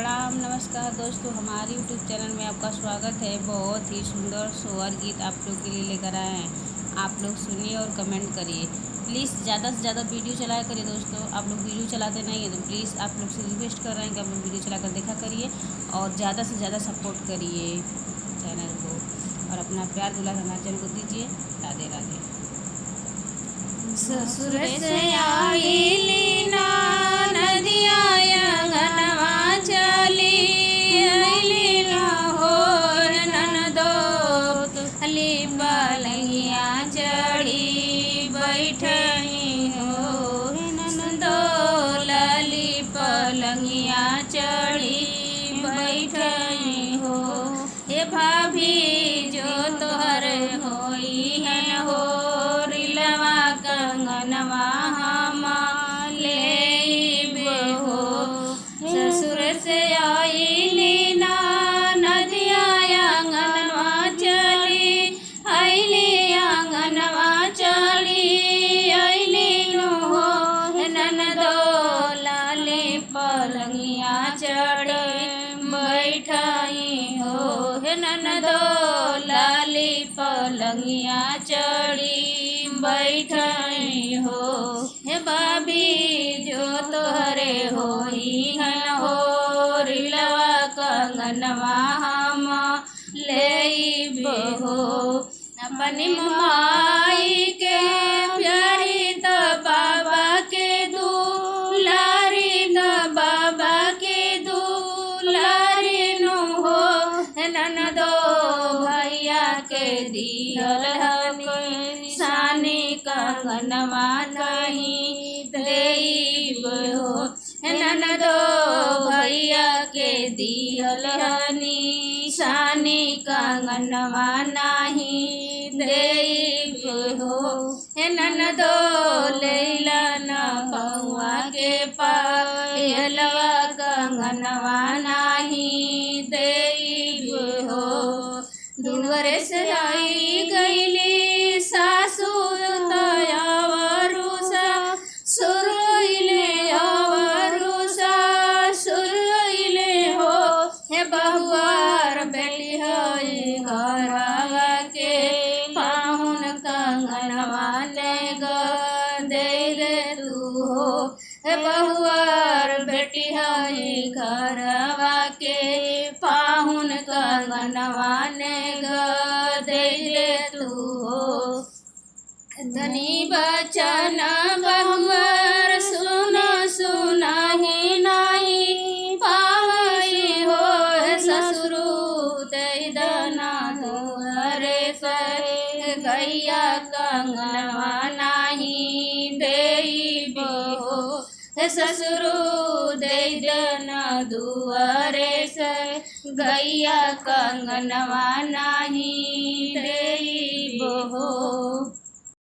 प्रणाम नमस्कार दोस्तों, हमारे यूट्यूब चैनल में आपका स्वागत है। बहुत ही सुंदर सोहर गीत आप लोग के लिए लेकर आए हैं। आप लोग सुनिए और कमेंट करिए। प्लीज़ ज़्यादा से ज़्यादा वीडियो चलाया करिए दोस्तों। आप लोग वीडियो चलाते नहीं हैं तो प्लीज़ आप लोग से रिक्वेस्ट कर रहे हैं कि आप लोग वीडियो चलाकर देखा करिए और ज़्यादा से ज़्यादा सपोर्ट करिए चैनल को और अपना प्यार दुलार हमारे चैनल को दीजिए। राधे राधे। ससुर से आईली ना नदिया अंगनवा चली आईली ना हो ननदो अली पलंगिया चढ़ी बैठई हो ननदो लाली पलंगिया चढ़ी बैठई हो। हे भाभी जो तोहर होई हन हो रिलवा कंगनवा हम लेब हो। ससुर से आईली ना नदिया अंगनवा चली आईली अंगनवा चली आईली नो हो ननदो लाली पलंगिया चढ़ बैठाई हो हे ननदो लाली पलंगिया चढ़ी बैठाई हो। हे भाभी जो तोहरे होई हन हो रिलवा कंगनवा हम लेब हो। अपनी माई के प्यारी तो बाबा के दुलारी तो बाबा के दुलारी नु हो ननदो भैया के दियल हनी सानी कंगनवा नहीं देब हो ननदो भैया के दियल हनी सानी कंगनवा नहीं देब हो। ननदो लैला न पौआ के पायलवा कंगनवा नहीं देब हो। दुआरे से आई गईली सासू तयावरुसा सुरइले अवरुसा सुरइले हो। हे बहुआर बेटी हई घरवा के पाहुन कंगनवा ने दे तू हो। हे बहुआर बेटी हई घरवा के पाहुन कंगनवा ने दे तू हो। धनी बचन बहुआर सुन सुनाही नाही पावई हो। ससुरु दई दना दुआरे से गैया कंगनवा नाही देब हो। ससुरु दई दना दुआरे से गैया कंगनवा नाही देब हो।